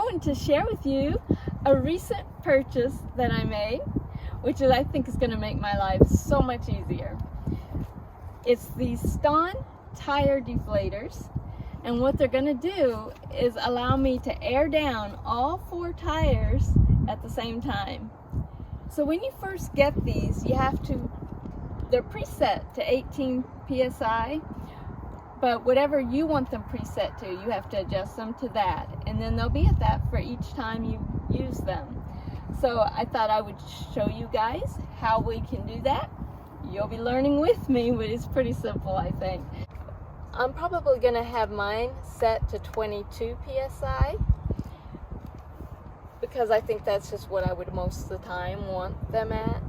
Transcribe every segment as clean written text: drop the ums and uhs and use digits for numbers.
wanted to share with you a recent purchase that I made, which I think is going to make my life so much easier. It's the Staun Tire Deflators, and what they're going to do is allow me to air down all 4 tires at the same time. So when you first get these, they're preset to 18 psi, but whatever you want them preset to, you have to adjust them to that, and then they'll be at that for each time you use them. So I thought I would show you guys how we can do that. You'll be learning with me, but it's pretty simple, I think. I'm probably going to have mine set to 22 psi because I think that's just what I would most of the time want them at.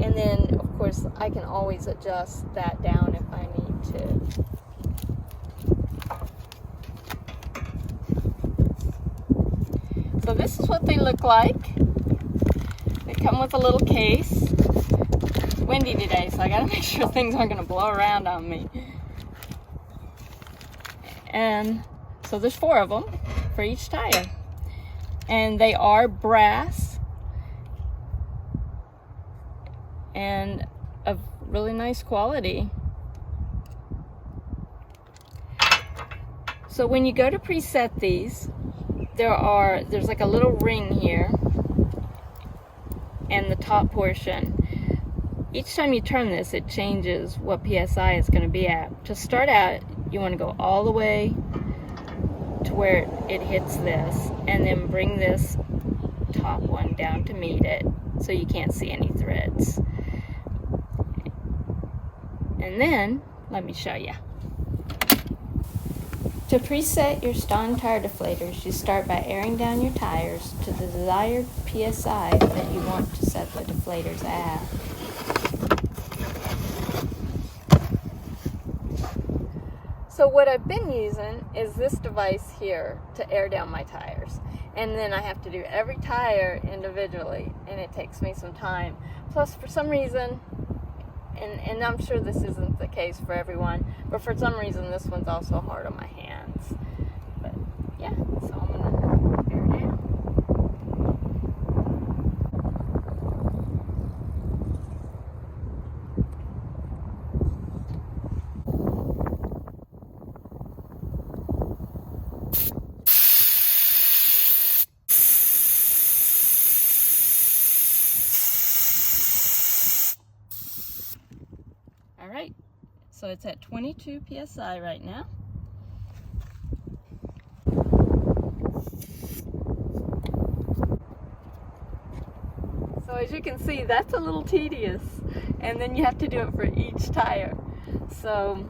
And then, of course, I can always adjust that down if I need to. So this is what they look like. They come with a little case. It's windy today, so I gotta make sure things aren't gonna blow around on me. And so there's 4 of them for each tire. And they are brass and of really nice quality. So when you go to preset these, there's like a little ring here and the top portion. Each time you turn this, it changes what PSI is going to be at. To start out, you want to go all the way to where it hits this, and then bring this top one down to meet it so you can't see any threads. And then, let me show you. To preset your Staun Tire Deflators, you start by airing down your tires to the desired PSI that you want to set the deflators at. So what I've been using is this device here to air down my tires. And then I have to do every tire individually, and it takes me some time. Plus, for some reason, and I'm sure this isn't the case for everyone, but for some reason this one's also hard on my hands. But yeah, so I'm gonna air down. All right, so it's at 22 psi right now. So as you can see, that's a little tedious, and then you have to do it for each tire. So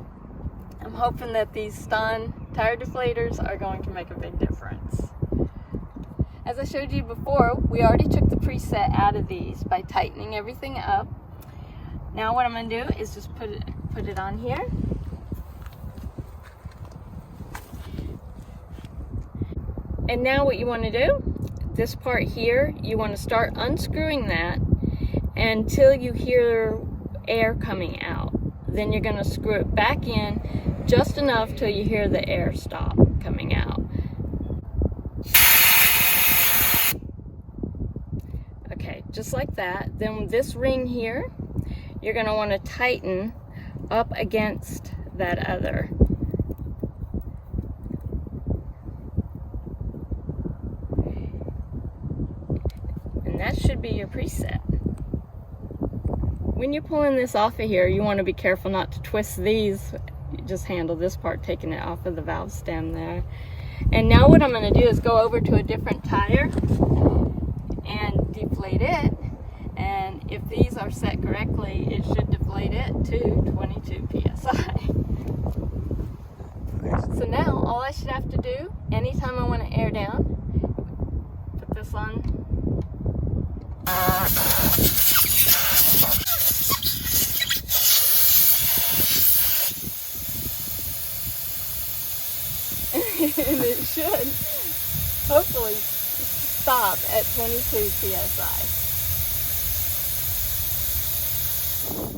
I'm hoping that these Staun Tire Deflators are going to make a big difference. As I showed you before, we already took the preset out of these by tightening everything up. Now what I'm going to do is just put it on here. And now what you want to do, this part here, you want to start unscrewing that until you hear air coming out. Then you're going to screw it back in just enough till you hear the air stop coming out. Okay, just like that. Then this ring here, you're going to want to tighten up against that other. And that should be your preset. When you're pulling this off of here, you want to be careful not to twist these. You just handle this part, taking it off of the valve stem there. And now what I'm going to do is go over to a different tire and deflate it. And if these are set correctly, it should deflate it to 22 psi. So now all I should have to do, anytime I want to air down, put this on. And it should hopefully stop at 22 psi.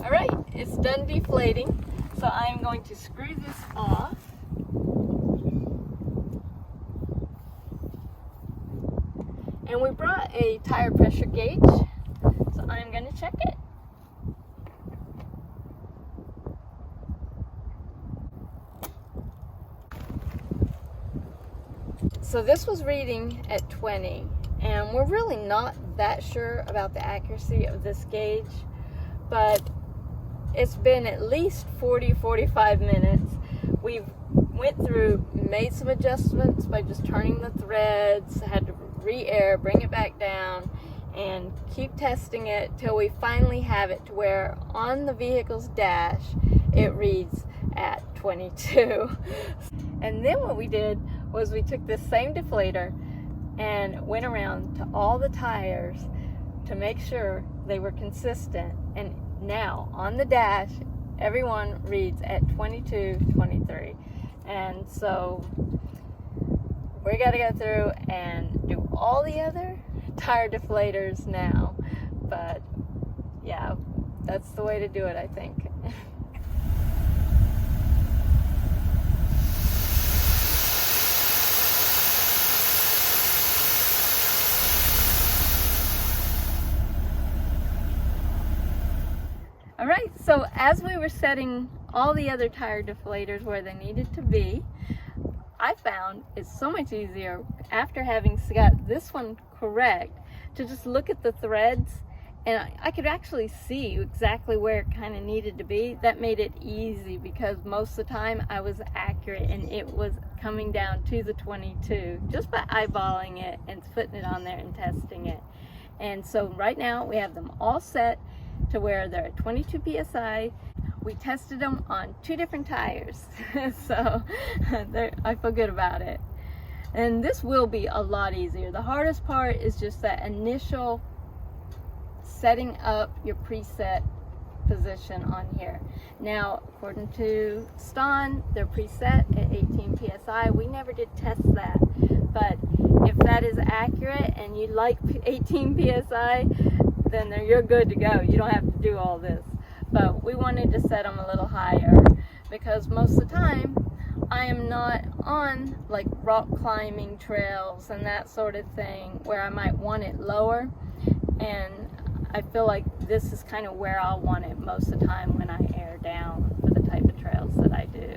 All right, it's done deflating, so I'm going to screw this off. And we brought a tire pressure gauge, so I'm going to check it. So this was reading at 20, and we're really not that sure about the accuracy of this gauge, but it's been at least 40-45 minutes. We've went through, made some adjustments by just turning the threads, had to re-air, bring it back down, and keep testing it till we finally have it to where on the vehicle's dash it reads at 22. And then what we did was we took this same deflator and went around to all the tires to make sure they were consistent, and now on the dash everyone reads at 22, 23. And so we got to go through and do all the other tire deflators now, but yeah, that's the way to do it, I think. Alright, so as we were setting all the other tire deflators where they needed to be, I found it's so much easier after having got this one correct to just look at the threads, and I could actually see exactly where it kind of needed to be. That made it easy because most of the time I was accurate and it was coming down to the 22 just by eyeballing it and putting it on there and testing it. And so right now we have them all set to where they're at 22 psi. We tested them on 2 different tires, so I feel good about it. And this will be a lot easier. The hardest part is just that initial setting up your preset position on here. Now, according to Staun, they're preset at 18 psi. We never did test that, but if that is accurate and you like 18 psi, then you're good to go. You don't have to do all this. But we wanted to set them a little higher because most of the time I am not on like rock climbing trails and that sort of thing where I might want it lower, and I feel like this is kind of where I'll want it most of the time when I air down for the type of trails that I do.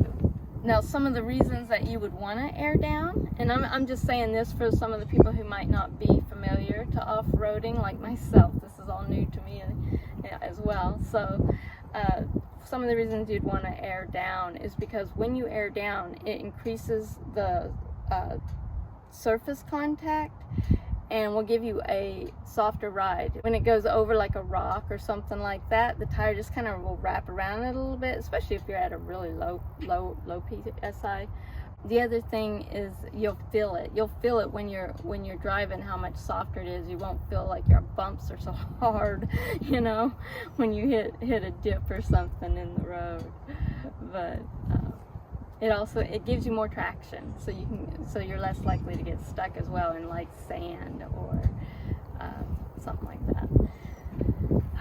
Now, some of the reasons that you would want to air down, and I'm just saying this for some of the people who might not be familiar to off-roading like myself. This is all new to me as well. So some of the reasons you'd want to air down is because when you air down, it increases the surface contact and will give you a softer ride. When it goes over like a rock or something like that, the tire just kind of will wrap around it a little bit, especially if you're at a really low PSI. The other thing is you'll feel it. You'll feel it when you're driving, how much softer it is. You won't feel like your bumps are so hard, you know, when you hit a dip or something in the road. But it gives you more traction, so you're less likely to get stuck as well in like sand or something like that.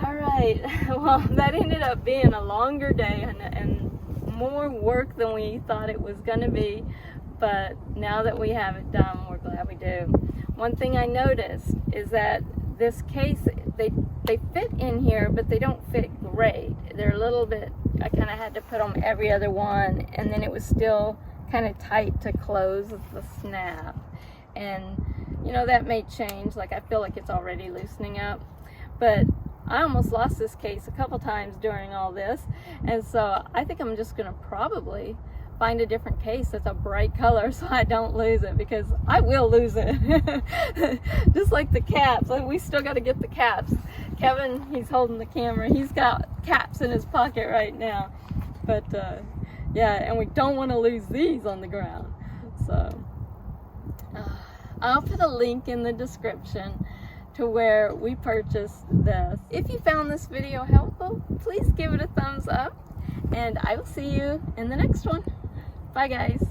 All right, well, that ended up being a longer day and more work than we thought it was going to be, but now that we have it done, we're glad we do. One thing I noticed is that this case, they fit in here, but they don't fit great. They're a little bit, I kind of had to put them every other one, and then it was still kind of tight to close the snap. And you know, that may change. Like, I feel like it's already loosening up, but I almost lost this case a couple times during all this, and so I think I'm just gonna probably find a different case that's a bright color so I don't lose it, because I will lose it. Just like the caps, like we still got to get the caps. Kevin, he's holding the camera, he's got caps in his pocket right now, but yeah, and we don't want to lose these on the ground. So I'll put a link in the description to where we purchased this. If you found this video helpful, please give it a thumbs up, and I will see you in the next one. Bye guys.